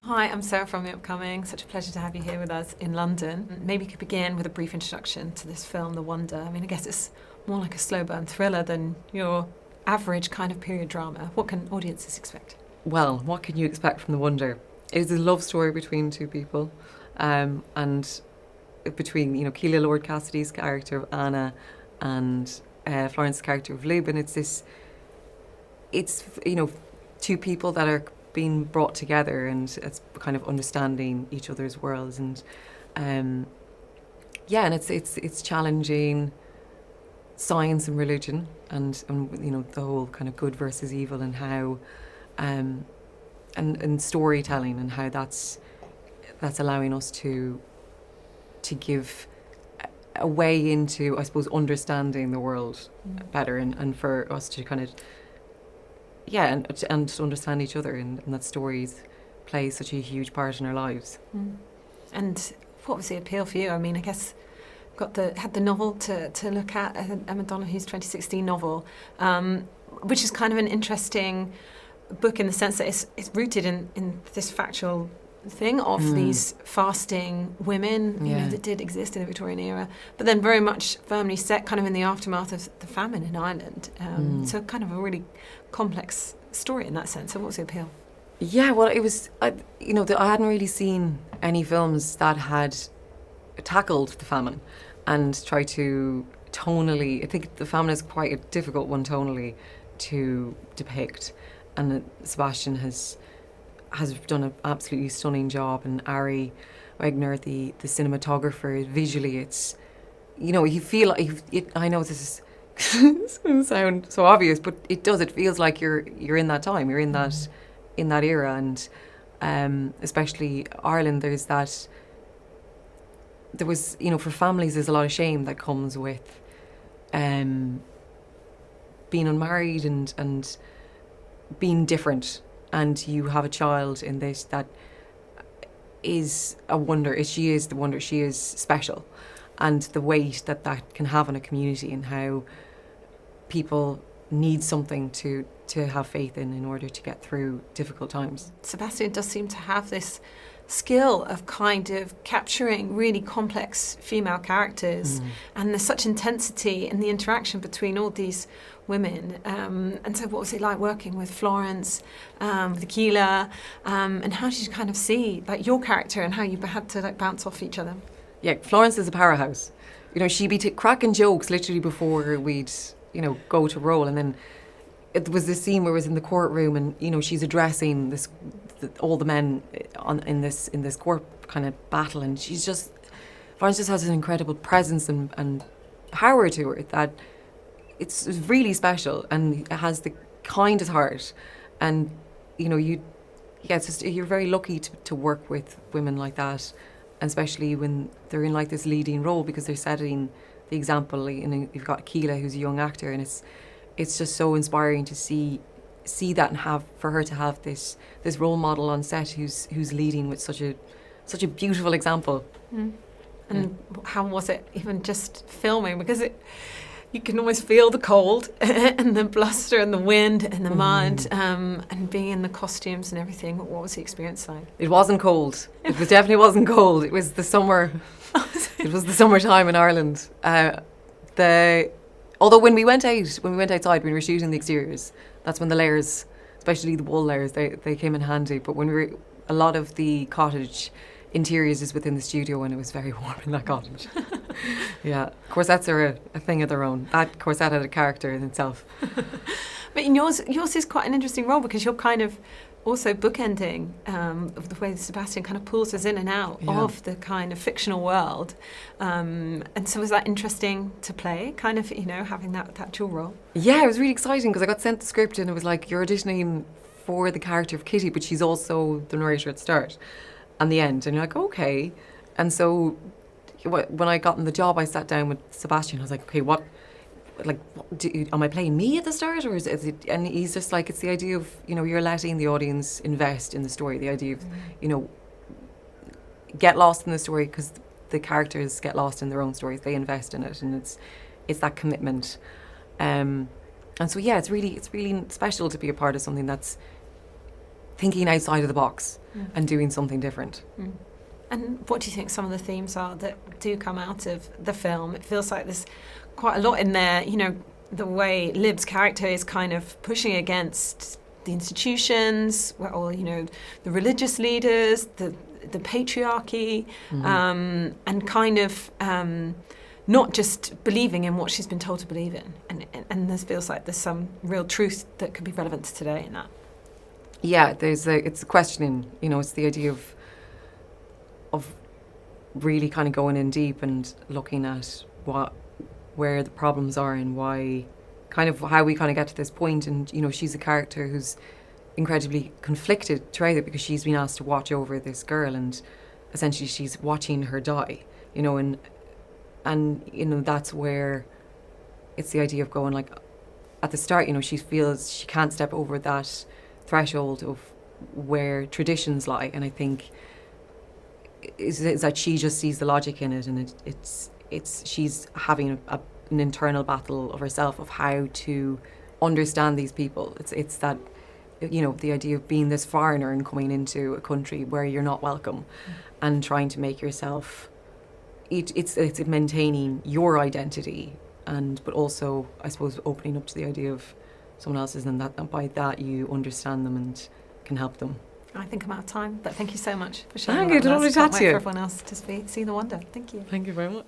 Hi, I'm Sarah from The Upcoming. Such a pleasure to have you here with us in London. Maybe you could begin with a brief introduction to this film, The Wonder. I mean, I guess it's more like a slow burn thriller than your average kind of period drama. What can audiences expect? Well, what can you expect from The Wonder? It is a love story between two people, and between Keela Lord Cassidy's character of Anna and Florence's character of Lubin. It's two people that are being brought together, and it's kind of understanding each other's worlds, and and it's challenging science and religion, and the whole kind of good versus evil, and how and storytelling, and how that's allowing us to give a way into, I suppose, understanding the world better, and for us to kind of and to understand each other, and that stories play such a huge part in our lives. And what was the appeal for you? I mean, I guess had the novel to look at, Emma Donohue's 2016 novel, which is kind of an interesting book in the sense that it's rooted in this factual thing of these fasting women, that did exist in the Victorian era, but then very much firmly set kind of in the aftermath of the famine in Ireland. So kind of a really complex story in that sense. So what was the appeal? Yeah, well, it was, I hadn't really seen any films that had tackled the famine and tried to tonally, I think the famine is quite a difficult one tonally to depict, and Sebastián has done an absolutely stunning job, and Ari Wegner, the cinematographer, visually it's, you feel like, I know this is it's going to sound so obvious, but it feels like you're in that time, you're in that era, and especially Ireland, there was for families there's a lot of shame that comes with being unmarried and being different, and you have a child in this that is a wonder. She is the wonder. She is special, and the weight that can have on a community, and how people need something to have faith in order to get through difficult times. Sebastián does seem to have this skill of kind of capturing really complex female characters, and there's such intensity in the interaction between all these women, and so what was it like working with Florence, with Keela, and how did you kind of see like your character and how you had to like bounce off each other? Yeah, Florence is a powerhouse. She'd be cracking jokes literally before we'd go to roll, and then it was this scene where it was in the courtroom, and she's addressing all the men in this court kind of battle, and Florence just has an incredible presence and power to her that it's really special, and it has the kindest heart, and you're very lucky to work with women like that, especially when they're in like this leading role, because they're setting the example. And you've got Keela, who's a young actor, and it's just so inspiring to see that, and for her to have this role model on set who's leading with such a beautiful example. And how was it even just filming, because you can almost feel the cold and the bluster and the wind and the mud, and being in the costumes and everything. What was the experience like? It wasn't cold. Definitely wasn't cold. It was the summer. It was the summertime in Ireland. Although when we went outside, when we were shooting the exteriors, that's when the layers, especially the wool layers, they came in handy. But a lot of the cottage interiors is within the studio, and it was very warm in that cottage. Yeah, corsets are a thing of their own. That corset had a character in itself. But yours is quite an interesting role, because you're kind of also bookending of the way Sebastián kind of pulls us in and out of the kind of fictional world. And so was that interesting to play, kind of, having that dual role? Yeah, it was really exciting, because I got sent the script, and it was like, you're auditioning for the character of Kitty, but she's also the narrator at the start and the end. And you're like, okay. And so when I got in the job, I sat down with Sebastián. I was like, okay, am I playing me at the start, or is it? And he's just like, it's the idea of you're letting the audience invest in the story. The idea of get lost in the story, because the characters get lost in their own stories. They invest in it, and it's that commitment. And so it's really special to be a part of something that's thinking outside of the box and doing something different. And what do you think some of the themes are that do come out of the film? It feels like there's quite a lot in there, you know, the way Lib's character is kind of pushing against the institutions, or, you know, the religious leaders, the patriarchy, and kind of not just believing in what she's been told to believe in. And this feels like there's some real truth that could be relevant to today in that. Yeah, it's a questioning, you know, it's the idea of really kind of going in deep and looking at where the problems are and why, kind of how we kind of get to this point. And, you know, she's a character who's incredibly conflicted throughout it because she's been asked to watch over this girl and essentially she's watching her die, you know, and you know, that's where it's the idea of going, like, at the start, you know, she feels she can't step over that threshold of where traditions lie, and I think is that she just sees the logic in it, and it's she's having an internal battle of herself of how to understand these people. It's that, you know, the idea of being this foreigner and coming into a country where you're not welcome, and trying to make yourself. It's maintaining your identity, but also, I suppose, opening up to the idea of someone else's, and by that you understand them and can help them. I think I'm out of time, but thank you so much for sharing. Thank you. Lovely to chat to you. For everyone else to see the wonder. Thank you. Thank you very much.